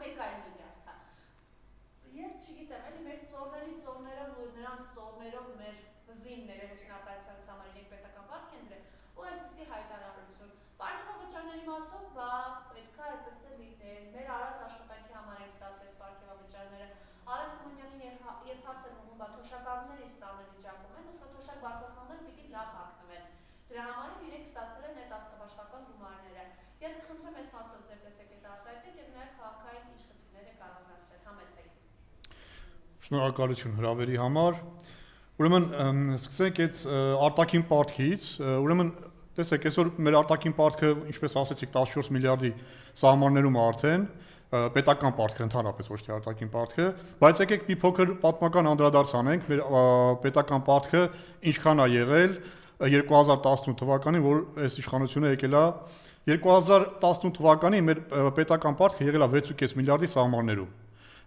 մեկ այլ միլիարդ է։ Ես չգիտեմ, էլի մեր ծորներով ու նրանց ծորներով մեր զին ներողությունատարության համար իրենք պետական պարտք են դրել, ու այսպիսի հայտարարություն։ Պարգևավճարների մասով, բա պետք է այդպես էլ լինել, մեր արած աշխատանքի համար ենք ստացել պարգևավճարները։ Արաս Սիմոնյանին երբ հարց են ուղղում, բա թոշակառուները ստանալ վիճակում են, ըստ թոշակ բարձրացնողները պիտի լավ հագնվեն։ Դրա համար էլ իրենք ստացել են այդ աստղաբաշխական գումարները։ Ես կխնդրեմ այս մասով ձեր տեսակետը արտահայտել եւ նաեւ քաղաքային ինչ խնդիրներ եք առանձնացրել, համեցեք։ Շնորհակալություն հրավերի համար։ Ուրեմն սկսենք այդ արտաքին պարտքից, ուրեմն տեսեք, այսօր մեր արտաքին պարտքը, ինչպես ասեցիք, 14 միլիարդի սահմաններում արդեն պետական պարտքը ընդհանրապես ոչ թե արտաքին պարտքը, բայց եկեք մի փոքր պատմական անդրադարձ անենք մեր պետական պարտքը ինչքան է եղել 2018 թվականին, որ այս իշխանությունը եկել է 2018 թվականին մեր պետական պարտքը եղել է 6.5 միլիարդի սահմաններում։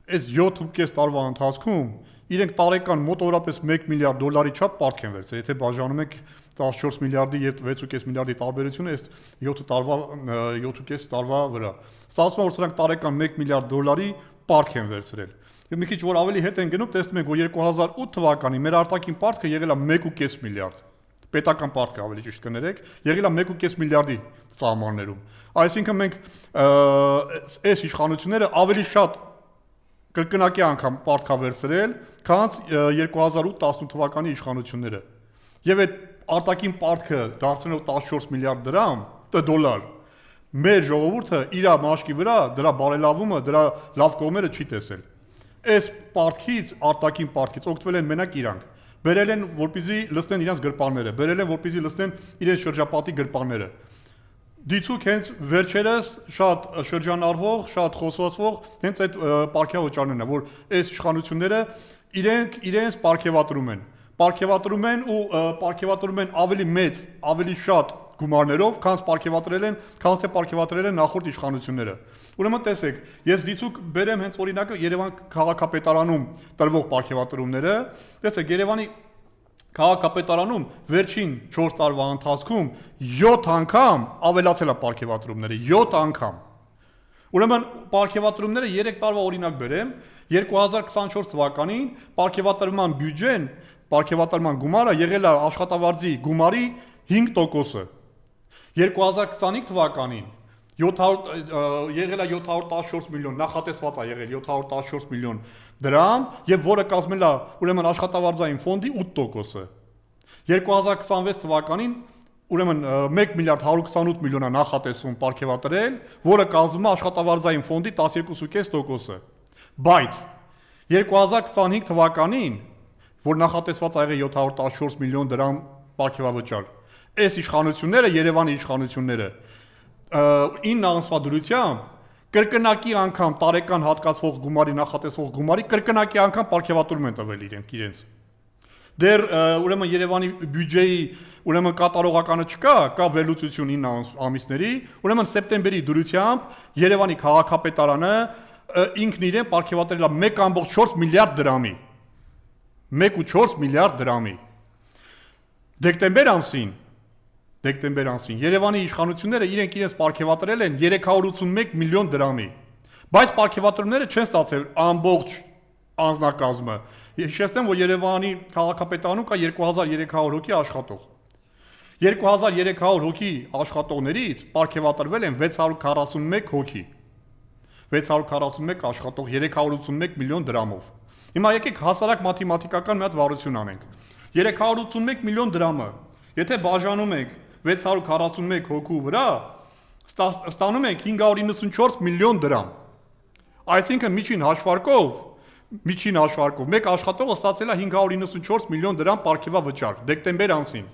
Այս 7.5 տարվա ընթացքում իրենք տարեկան մոտավորապես 1 միլիարդ դոլարի չափ պարտք են վերցրել, եթե բաժանում եք 14 միլիարդի եւ 6.5 միլիարդի տարբերությունը այս 7.5 տարվա վրա։ Ստացվում է, որ սրանք տարեկան 1 միլիարդ դոլարի պարտք են վերցրել։ Եվ մի քիչ որ ավելի հետ են գնում, տեսնում ենք, որ 2008 թվականին մեր արտաքին պարտքը եղել է 1.5 միլիարդ։ Պետական պարտքը ավելի ճիշտ կներեք, եղել է 1.5 միլիարդի սահմաններում։ Այսինքն մենք այս իշխանությունները ավելի շատ կրկնակի անգամ պարտք վերցրել, քան 2008-18 թվականի իշխանությունները։ Եվ այդ արտաքին պարտքը դարձնելով 14 միլիարդ դոլար, մեր ժողովուրդը իր մաշկի վրա դրա բարելավումը, դրա լավ կողմերը չի տեսել։ Այս պարտքից, արտաքին պարտքից օգտվել են մենակ իրանք։ Բերել են, որպեսզի լցնեն իրենց գրպանները, բերել են, որպեսզի լցնեն իրենց շրջապատի գրպանները։ Դիցուք հենց վերջերս շատ շրջանառվող, շատ խոսվող հենց այդ պարգևավճարներն են, որ այս իշխանությունները իրենց պարգևատրում են։ Պարգևատրում են ու պարգևատրում են ավելի մեծ, ավելի շատ գումարներով, քան պարգևատրել են նախորդ իշխանությունները։ Ուրեմն տեսեք, ես դիցուք բերեմ հենց օրինակը Երևան քաղաքապետարանում տրվող պարգևատրումները, տեսեք, Երևանի քաղաքապետարանում վերջին 4 տարվա ընթացքում 7 անգամ ավելացել է պարգևատրումները, 7 անգամ։ Ուրեմն պարգևատրումները 3 տարվա օրինակ բերեմ, 2024 թվականին պարգևատրման բյուջեն, պարգևատրման գումարը եղել է աշխատավարձի գումարի 5%-ը։ 2025 թվականին եղել է 714 միլիոն, նախատեսված է եղել 714 միլիոն դրամ, եւ որը կազմել է ուրեմն աշխատավարձային ֆոնդի 8%-ը։ 2026 թվականին ուրեմն 1 միլիարդ 128 միլիոն է նախատեսում պարգևատրել, որը կազմում է աշխատավարձային ֆոնդի 12.5%-ը։ Բայց 2025 թվականին, որ նախատեսված է եղել 714 միլիոն դրամ պարգևավճար, այս իշխանությունները, Երևանի իշխանությունները 9 ամսվա դրությամբ կրկնակի անգամ տարեկան հատկացվող գումարի նախատեսվող գումարի կրկնակի անգամ պարգևատրում են տվել իրենց։ Դեռ ուրեմն Երևանի բյուջեի ուրեմն կատարողականը չկա, կա վերլուծություն 9 ամիսների, ուրեմն սեպտեմբերի դրությամբ Երևանի քաղաքապետարանը ինքն իրեն պարգևատրել է 1.4 միլիարդ դրամի։ 1.4 միլիարդ դրամի։ Դեկտեմբեր ամսին Երևանի իշխանությունները իրենց պարգևատրել են 381 միլիոն դրամի, բայց պարգևատրումները չեն ստացել ամբողջ անձնակազմը։ Հիշեցնեմ, որ Երևանի քաղաքապետարանում կա 2300 հոգի աշխատող։ 2300 հոգի աշխատողներից պարգևատրվել են 641 հոգի։ 641 աշխատող 381 միլիոն դրամով։ Հիմա եկեք հասարակ մաթեմատիկական մի հատ վարություն անենք։ 381 միլիոն դրամը, եթե բաժանում ենք 641 հոգու վրա, ստանում ենք 594 միլիոն դրամ։ Այսինքն միջին հաշվարկով մեկ աշխատողը ստացել է 594 միլիոն դրամ պարգևավճար դեկտեմբեր ամսին։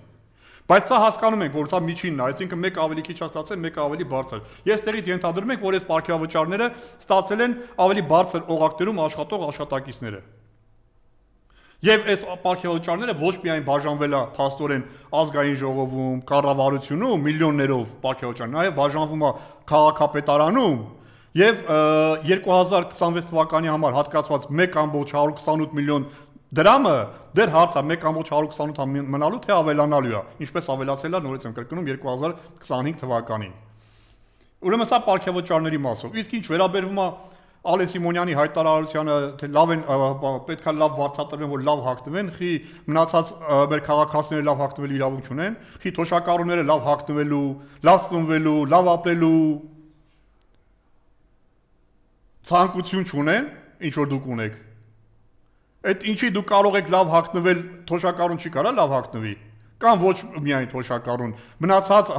Բայց սա հասկանում ենք, որ սա միջինն է, այսինքն մեկ ավելի քիչ է ստացել, մեկ ավելի բարձր։ Ես տեղից ենթադրում եմ, որ այս պարգևավճարները ստացել են ավելի բարձր օղակներում աշխատող աշխատակիցները։ Եվ այս պարգևավճարները ոչ միայն բաժանվել է փաստորեն ազգային ժողովում, կառավարությունում միլիոններով պարգևավճար, նաև բաժանվում է քաղաքապետարանում եւ 2026 թվականի համար հատկացված 1.128 միլիոն դրամը դեռ հարց է 1.128 մնալու թե ավելանալու է, ինչպես ավելացել է նորից եմ կրկնում 2025 թվականին։ Ուրեմն սա պարգևավճարների մասով։ Իսկ ինչ վերաբերվում է Ալեն Սիմոնյանի հայտարարությանը թե լավ են պետքա լավ վարձատրվեն, որ լավ հագնվեն, խի մնացած մեր քաղաքացիները լավ հագնվելու իրավունք չունեն, խի թոշակառուները լավ հագնվելու, լավ ծնվելու, լավ ապրելու ցանկություն չունեն, ինչ որ դուք ունեք։ Այդ ինչի դուք կարող եք լավ հագնվել, թոշակառուն չի կարա լավ հագնվի։ Կամ ոչ միայն թոշակառուն, մնացած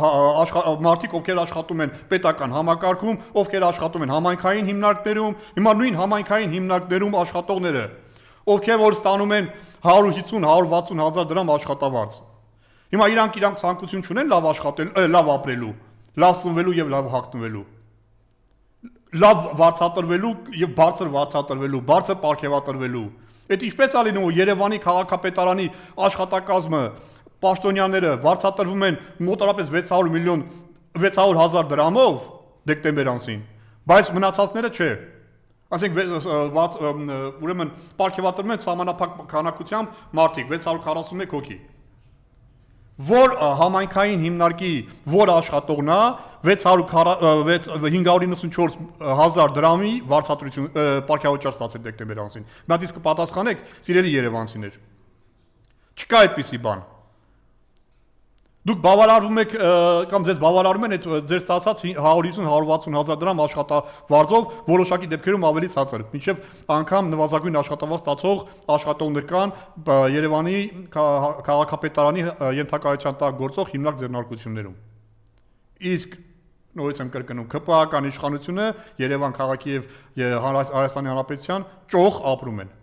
մարդիկ, ովքեր աշխատում են պետական համակարգում, ովքեր աշխատում են համայնքային հիմնարկներում, հիմա նույն համայնքային հիմնարկներում աշխատողները, ովքեր որ ստանում են 150-160 հազար դրամ աշխատավարձ։ Հիմա իրանք ցանկություն չունեն լավ աշխատել, լավ ապրելու, լավ ծնվելու եւ լավ հագնվելու, լավ վարձատրվելու եւ բարձր վարձատրվելու, բարձր պարգևատրվելու։ Այդ ինչպես է լինում, որ Երևանի քաղաքապետարանի աշխատակազմը պաշտոնյաները վարձատրվում են մոտավորապես 600 հազար դրամով դեկտեմբեր ամսին, բայց մնացածները չէ։ Ասենք ուրեմն պարգևատրվում են սահմանափակ քանակությամբ մարդիկ 641 հոգի։ Որ համայնքային հիմնարկի որ աշխատողն է 594 հազար դրամի վարձատրություն պարգևաճար ստացել դեկտեմբեր ամսին։ Մի հատ իսկ պատասխանեք, սիրելի երևանցիներ։ Չկա այդպիսի բան։ Դուք բավարարվում եք կամ ձեզ բավարարում են այդ ձեր ստացած 150-160 հազար դրամ աշխատավարձով որոշակի դեպքերում ավելի ցածր, մինչև անգամ նվազագույն աշխատավարձ ստացող աշխատողներ կան Երևանի քաղաքապետարանի ենթակայության տակ գործող հիմնարկ ձեռնարկություններում։ Իսկ նորից եմ կրկնում, ԿՊԱ-ական իշխանությունը Երևան քաղաքի եւ Հայաստանի Հանրապետության ճոխ ապրում են։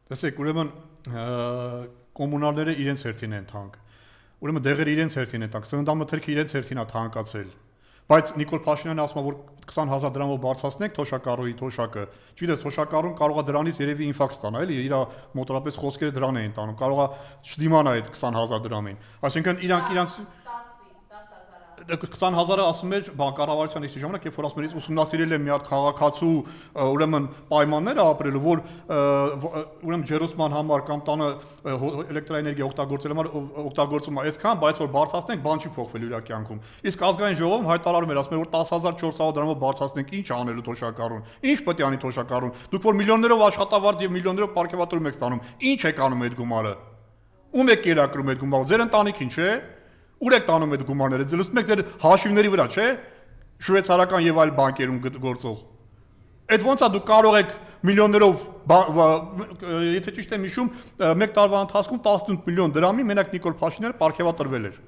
Տեսեք, ուրեմն կոմունալները իրենց հերթին են թանկ։ Ուրեմն դեղերը իրենց հերթին են թանկ, սննդամթերքը իրենց հերթին է թանկացել։ Բայց Նիկոլ Փաշինյանը ասում է, որ 20,000 դրամով բարձրացնենք թոշակառուի թոշակը։ Չգիտես, թոշակառուն կարող է դրանից երևի ինֆարկտ ստանա, էլի, իր մոտավորապես խոսքերը դրան էին տանում, կարող է չդիմանա այդ 20,000 դրամին։ Այսինքն իրանք 20,000-ը ասում էր կառավարության իսկ ժամանակ, երբ որ ասում էր ուսումնասիրել եմ մի հատ քաղաքացու ուրեմն պայմանները ապրելու, որ ուրեմն ջերուցման համար կամ տանը էլեկտրաէներգիա օգտագործելու համար օգտագործում է այսքան, բայց որ բարձրացնենք, բան չի փոխվել իր կյանքում։ Իսկ ազգային ժողովում հայտարարում էր, ասում էր, որ 10,400 դրամով բարձրացնենք, ինչ անելու թոշակառուն։ Ինչ պետք է անի թոշակառուն։ Դուք որ միլիոններով աշխատավարձ եւ միլիոններով պարգևատրում եք ստանում, ինչ եք անում այդ գումարը։ Ում եք կերակրում այդ գումարը։ Ձեր ընտանիքին, չէ՞։ Ուր եք տանում այդ գումարները, զլուծում եք ձեր հաշիվների վրա, չէ՞։ Շվեյցարական եւ այլ բանկերում գործող։ Այդ ոնց է դուք կարող եք միլիոններով, եթե ճիշտ եմ հիշում, մեկ տարվա ընթացքում 18 միլիոն դրամի մենակ Նիկոլ Փաշինյանը պարգևատրվել էր։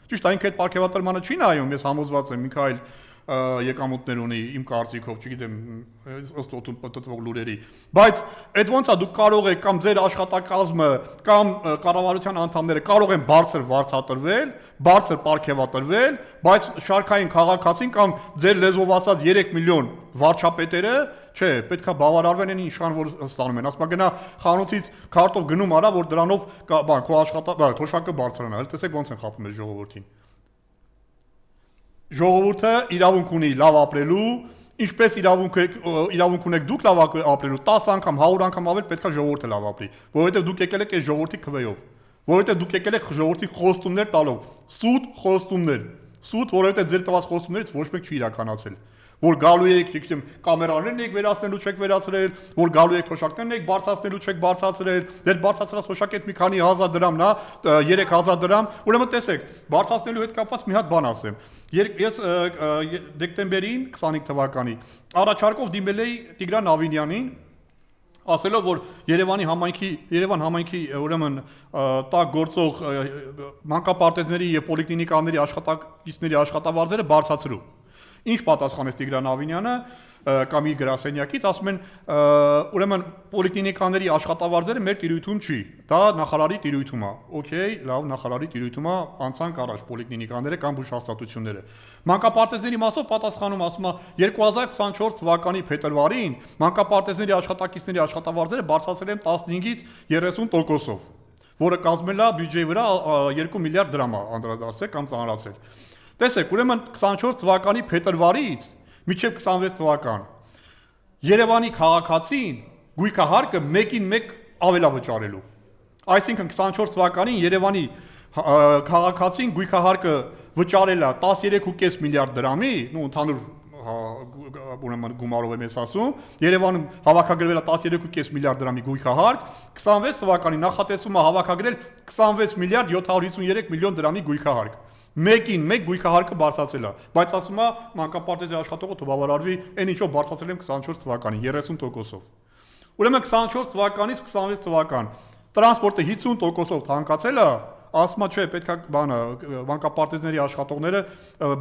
Ճիշտ է, ինքը այդ պարգևատրմանը չի նայում, ես համոզված եմ, ինքը այլ եկամուտներ ունի իմ կարծիքով, չգիտեմ, ըստ օդում պատտվող լուրերի, բայց այդ ոնց է դուք կարող եք կամ ձեր աշխատակազմը կամ կառավարության անդամները կարող են բարձր վարձատրվել, բարձր պարգևատրվել, բայց շարքային քաղաքացին կամ ձեր լեզվով ասած 3 միլիոն վարչապետերը, չէ, պետքա բավարարվեն այն ինչքան որ ստանում են, ասում գնա խանութից քարտով գնում արա, որ դրանով քո թոշակը բարձրանա, տեսեք ոնց են խափում այս ժողովրդին։ Ժողովուրդը իրավունք ունի լավ ապրելու, ինչպես իրավունք ունեք դուք լավ ապրելու, 10 անգամ, 100 անգամ ավել պետքա ժողովուրդը լավ ապրի, որովհետև դուք եկել եք այս ժողովրդի քվեով, որովհետև դուք եկել եք ժողովրդի խոստումներ տալով, սուտ խոստումներ, որովհետև ձեր տված խոստումներից ոչ մեկ չի իրականացել, որ գալու եք, չգիտեմ, կամերաներն եք վերացնելու չեք վերացրել, որ գալու եք թոշակներն եք բարձրացնելու չեք բարձրացրել, դեր բարձրացրած թոշակը մի քանի հազար դրամն է, 3000 դրամ, ուրեմն տեսեք, բարձրացնելու հետ կապված մի հատ բան ասեմ։ Ես դեկտեմբերին 25 թվականի առաջարկով դիմել էի Տիգրան Ավինյանին, ասելով, որ Երևան համայնքի ուրեմն տակ գործող մանկապարտեզների եւ պոլիկլինիկաների աշխատակիցների աշխատավարձերը բարձրացրու։ Ինչ պատասխանեց Տիգրան Ավինյանը կամ իր գրասենյակից, ասում են, ուրեմն պոլիկլինիկաների աշխատավարձերը մեր տիրույթում չի, դա նախարարի տիրույթում է։ Okay, լավ, նախարարի տիրույթում է, անցանք առաջ պոլիկլինիկաները կամ բուժհաստատությունները։ Մանկապարտեզների մասով պատասխանում ասում է 2024 թվականի փետրվարին մանկապարտեզների աշխատակիցների աշխատավարձերը բարձրացել են 15-ից 30%-ով, որը կազմել է բյուջեի վրա 2 միլիարդ դրամ անդրադարձել կամ ծանրացել։ Տեսեք, ուրեմն 24 թվականի փետրվարից մինչև 26 թվական Երևանի քաղաքացին գույքահարկը 1-ին 1 ավելավճարելու։ Այսինքն 24 թվականին Երևանի քաղաքացին գույքահարկը վճարել է 13.5 միլիարդ դրամի, ու ընդհանուր ուրեմն գումարով եմ ես ասում, Երևանում հավաքագրվել է 13.5 միլիարդ դրամի գույքահարկ, 26 թվականին նախատեսվում է հավաքագրել 26 միլիարդ 753 միլիոն դրամի գույքահարկ։ 1-ին 1 գույքահարկը բարձրացել է, բայց ասում է մանկապարտեզի աշխատողը թվավարարվի այն ինչով բարձրացել եմ 24 թվականին 30%-ով։ Ուրեմն 24 թվականից 26 թվական տրանսպորտը 50%-ով թանկացել է, ասում է չէ, պետքա բանը մանկապարտեզների աշխատողները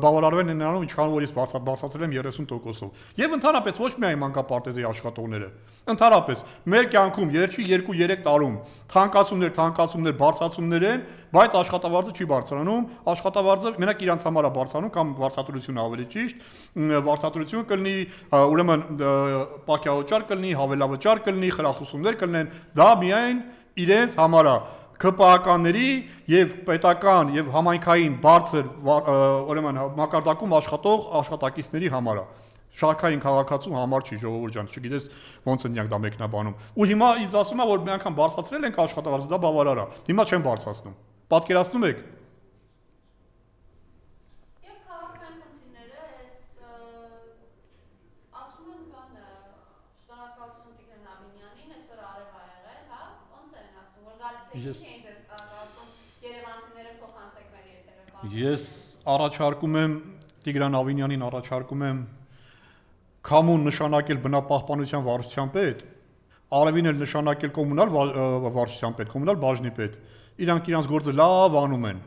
բավարարվեն նրանով, ինչքան որ ես բարձրացրել եմ 30%-ով։ Եվ ընդհանրապես ոչ միայն մանկապարտեզի աշխատողները, ընդհանրապես մեր կյանքում երկի 2-3 տարում թանկացումներ, բարձրացումներ են, բայց աշխատավարձը չի բարձրանում, աշխատավարձը մենակ իրանց համար է բարձրանում կամ վարձատրությունը ավելի ճիշտ, վարձատրությունը կլինի, ուրեմն պակյավճար կլինի, հավելավճար կլինի, խրախուսումներ կլինեն, դա միայն իրենց համար է ԿՊԱ-կանների եւ պետական եւ համայնքային բարձր ուրեմն մակարդակում աշխատող աշխատակիցների համար է։ Շարքային քաղաքացու համար չի, ժողովուրդ ջան, չգիտես ոնց են դա մեկնաբանում։ Ու հիմա ինձ ասում է, որ մի անգամ բարձրացրել ենք աշխատավարձը, դա բավարար է։ Հիմա չեն բարձրացնում։ Պատկերացնում եք։ Եվ քաղաքային խնդիրները էս ասում են բանը շնորհակալություն Տիգրան Ավինյանին, այսօր արև ա եղել, հա, ոնց են ասում, որ գալիս է ինչ ձեզ ասում երևանցիները փոխանցեք մեր եթերը։ Ես առաջարկում եմ Տիգրան Ավինյանին առաջարկում եմ Քամուն նշանակել բնապահպանության վարչության պետ, Արևին էլ նշանակել կոմունալ վարչության պետ, կոմունալ բաժնի պետ։ Իրանք իրանց գործը լավ անում են։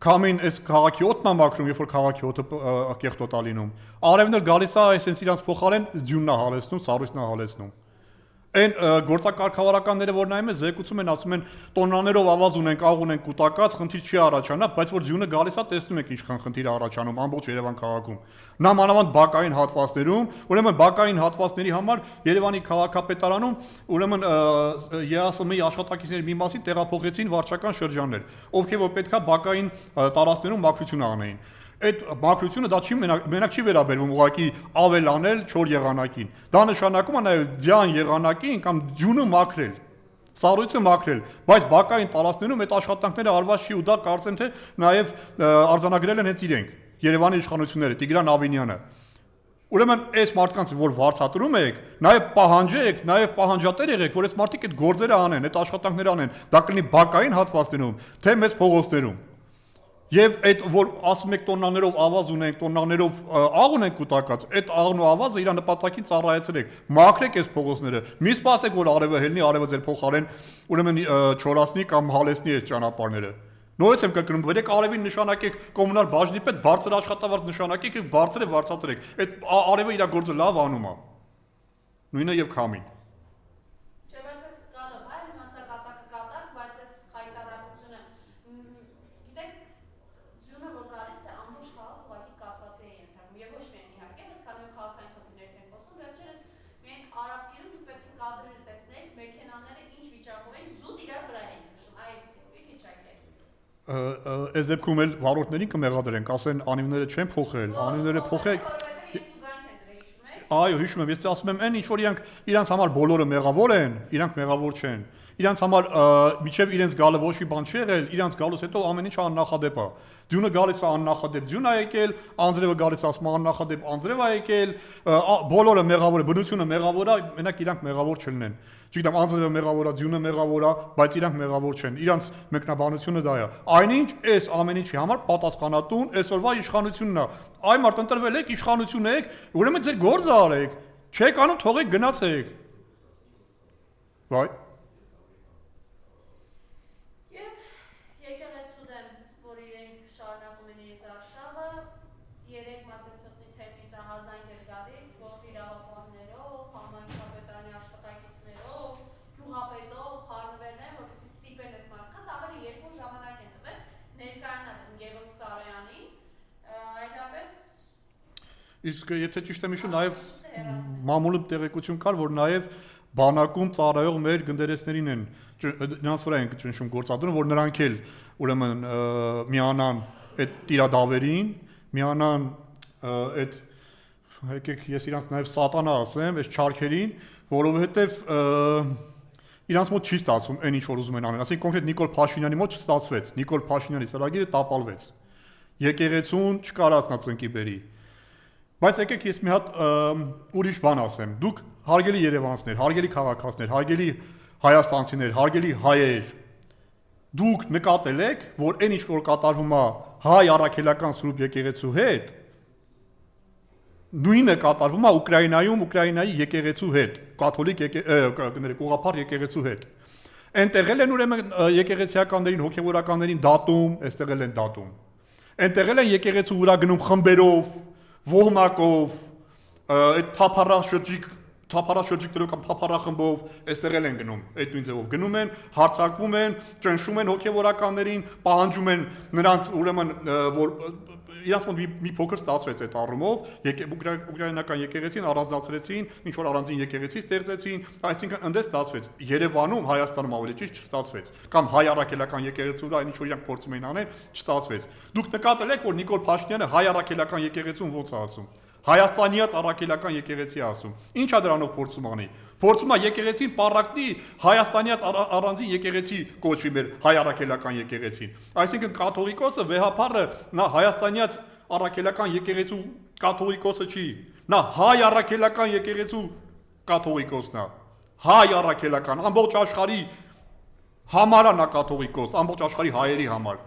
Քամին այս քաղաքի օդն է մաքրում, երբ որ քաղաքի օդը կեղտոտ է լինում։ Արևն էլ գալիս է, այսպես իրանց փոխարեն ձյունն է հալեցնում, սառույցն է հալեցնում։ Այն գործակարգավարականները, որ նայում են, զեկուցում են, ասում են տոննաներով ավազ ունենք, աղ ունենք, կուտակած, խնդիր չի առաջանա, բայց որ ձյունը գալիս է, տեսնում եք ինչքան խնդիր է առաջանում ամբողջ Երևան քաղաքում։ Նա մանավանդ բակային հատվածներում, ուրեմն բակային հատվածների համար Երևանի քաղաքապետարանում, ուրեմն ԵԱՍՄ-ի աշխատակիցների մի մասին տեղափոխեցին վարչական շրջաններ, ովքեր որ պետքա բակային տարածքներում մաքրություն անեին։ Այդ մաքրությունը դա չի մենակ չի վերաբերվում ուղղակի ավելանել 4 եղանակին։ Դա նշանակում է նաև ձյան եղանակին կամ ձյունը մաքրել, սառույցը մաքրել, բայց բակային տարածքներում այդ աշխատանքները արված չի ու դա կարծեմ թե նաև արձանագրել են հենց իրենք, Երևանի իշխանությունները, Տիգրան Ավինյանը։ Ուրեմն այս մարդկանց որ վարձատրում եք, նաև պահանջեք, նաև պահանջատեր եղեք, որ այս մարդիկ այդ գործերը անեն, այդ աշխատանքները անեն, դա կլինի բակային հատվածներում, թե մեծ փողոցներում։ Եվ այդ որ ասում եք տոննաներով ավազ ունենք, տոննաներով աղ ունենք կուտակած, այդ աղն ու ավազը իր նպատակին ծառայեցրեք, մաքրեք այս փողոցները։ Մի սպասեք որ արևը հելնի, արևը ձեր փոխարեն ուրեմն չորացնի կամ հալեցնի այս ճանապարհները։ Նորից եմ կրկնում, վերեք արևին նշանակեք կոմունալ բաժնի պետ, բարձր աշխատավարձ նշանակեք եւ բարձր վարձատրեք։ Այդ արևը իր գործը լավ անում է։ Նույնը եւ Քամին։ Չէ, բայց այս կալը այլ մասնակատակը կատակ, բայց այս խայտարակությունը գիտեք ձյունը որ գալիս է ամբողջ քաղաք ուղղակի կապված է ենթարկում եւ ոչ միայն իհարկե, բայց քանի որ քաղաքային խնդիրներից են խոսում, վերջերս միայն Արաբկիրում դուք պետք է կադրերը տեսնեիք, մեքենաները ինչ վիճակում են, զուտ իրար վրա են քշում, այլ քիչ այլ։ Այս դեպքում էլ վարորդներին կմեղադրենք, ասեն անիվները չեն փոխել, անիվները փոխեք։ Այո, հիշում եմ, ես ասում եմ, այն ինչ որ իրանք համար բոլորը մեղավոր են, իրանք մեղավոր չեն։ Իրանք համար միջև իրենց գալը ոչ մի բան չի եղել, իրանք գալուց հետո ամեն ինչ աննախադեպ է։ Ձյունը գալիս է աննախադեպ ձյուն է եկել, անձրևը գալիս է ասում աննախադեպ անձրև է եկել, բոլորը մեղավոր է, բնությունը մեղավոր է, մենակ իրանք մեղավոր չլինեն։ Չգիտեմ, անձրևը մեղավոր է, ձյունը մեղավոր է, բայց իրանք մեղավոր չեն։ Իրանք մեկնաբանությունը դա է։ Այնինչ այս ամեն ինչի համար պատասխանատուն այսօրվա իշխանությունն է։ Այ մարդ ընտրվել եք, իշխանություն եք, ուրեմն ձեր գործը արեք։ Չեք անում, թողեք գնացեք։ Վայ։ Եկեղեցու դեմ, որ իրենք շարունակում են իրենց արշավը, 3 մասեցոտնի թեմից Իսկ եթե ճիշտ եմ հիշում, նաև մամուլում տեղեկություն կար, որ նաև բանակում ծառայող մեր գնդերեսներին են նրանց վրա են ճնշում գործադրում, որ նրանք էլ ուրեմն միանան այդ տիրադավերին, միանան այդ եկեք ես իրանց նաև սատանա ասեմ, այս չարքերին, որովհետև իրանց մոտ չի ստացվում այն ինչ որ ուզում են անել։ Ասենք կոնկրետ Նիկոլ Փաշինյանի մոտ չստացվեց։ Նիկոլ Փաշինյանի ծրագիրը տապալվեց։ Եկեղեցուն չկարած նա ծնկի բերի։ Բայց եկեք ես մի հատ ուրիշ բան ասեմ։ Դուք հարգելի երևանցիներ, հարգելի քաղաքացիներ, հարգելի հայաստանցիներ, հարգելի հայեր, դուք նկատել եք, որ այն ինչ որ կատարվում է հայ առաքելական Սուրբ եկեղեցու հետ, նույնը կատարվում է Ուկրաինայում Ուկրաինայի եկեղեցու հետ, կաթոլիկ ուղղափառ եկեղեցու հետ։ Այնտեղել են ուրեմն եկեղեցիականներին, հոգևորականներին դատում, այստեղել են դատում։ Այնտեղել են եկեղեցու վրա գնում խմբերով, ոհմակով, այդ թափառաշրջիկ դրով կամ թափառախմբով, այստեղել են գնում, այդ նույն ձևով գնում են, հարձակվում են, ճնշում են հոգևորականներին, պահանջում են նրանց ուրեմն որ իրանց մոտ մի փոքր ստացվեց այդ առումով, ուկրաինական եկեղեցին առանձնացրեցին, ինչ որ առանձին եկեղեցի ստեղծեցին, այսինքն ընդդեմ ստացվեց։ Երևանում, Հայաստանում ավելի ճիշտ չստացվեց, կամ հայ առաքելական եկեղեցու վրա ինչ որ իրանք փորձում էին անել, չստացվեց։ Դուք նկատել եք, որ Նիկոլ Փաշինյանը հայ առաքելական եկեղեցուն ոնց է ասում։ Հայաստանիած առաքելական եկեղեցի ասում։ Ինչ է դրանով փորձում անի։ Փորձում է եկեղեցին պարակտի Հայաստանիած առանձին եկեղեցի կոչվի մեր հայ առաքելական եկեղեցին։ Այսինքն կաթողիկոսը վեհապառը նա Հայաստանիած առաքելական եկեղեցու կաթողիկոսը չի։ Նա հայ առաքելական եկեղեցու կաթողիկոսն է։ Հայ առաքելական ամբողջ աշխարհի համար է նա կաթողիկոս, ամբողջ աշխարհի հայերի համար։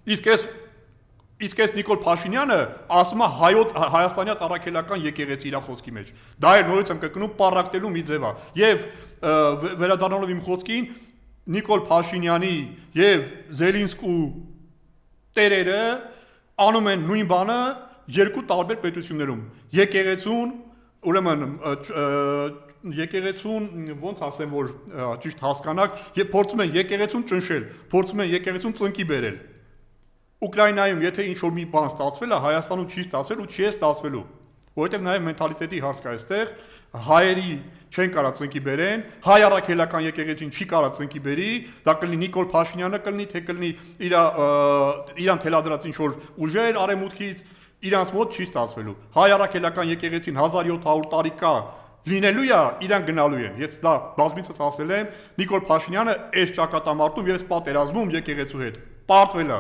Իսկ այս Նիկոլ Փաշինյանը ասում է Հայաստանյաց առաքելական եկեղեցի իր խոսքի մեջ։ Դա էլ նորից եմ կրկնում պարակտելու մի ձև է։ Եվ վերադառնալով իմ խոսքին, Նիկոլ Փաշինյանի եւ Զելինսկու տերերը անում են նույն բանը երկու տարբեր պետություններում։ Եկեղեցուն, ուրեմն եկեղեցուն ոնց ասեմ, որ ճիշտ հասկանաք, եւ փորձում են եկեղեցուն ճնշել, փորձում են եկեղեցուն ծնկի բերել։ Ուկրաինայում եթե ինչ-որ մի բան ստացվել է, Հայաստանում չի ստացվել ու չի ստացվելու, որովհետև նաև մենթալիտետի հարց կա այստեղ, հայերի չեն կարա ծնկի բերեն, հայ առաքելական եկեղեցին չի կարա ծնկի բերի, դա կլինի Նիկոլ Փաշինյանը կլինի, թե կլինի իրան թելադրած ինչ-որ ուժեր արևմուտքից, իրանց մոտ չի ստացվելու։ Հայ առաքելական եկեղեցին 1700 տարի կա լինելու է, իրան գնալու են։ Ես դա բազմիցս ասել եմ, Նիկոլ Փաշինյանը այս ճակատամարտում եւ այս պատերազմում եկեղեցու հետ պարտվել է։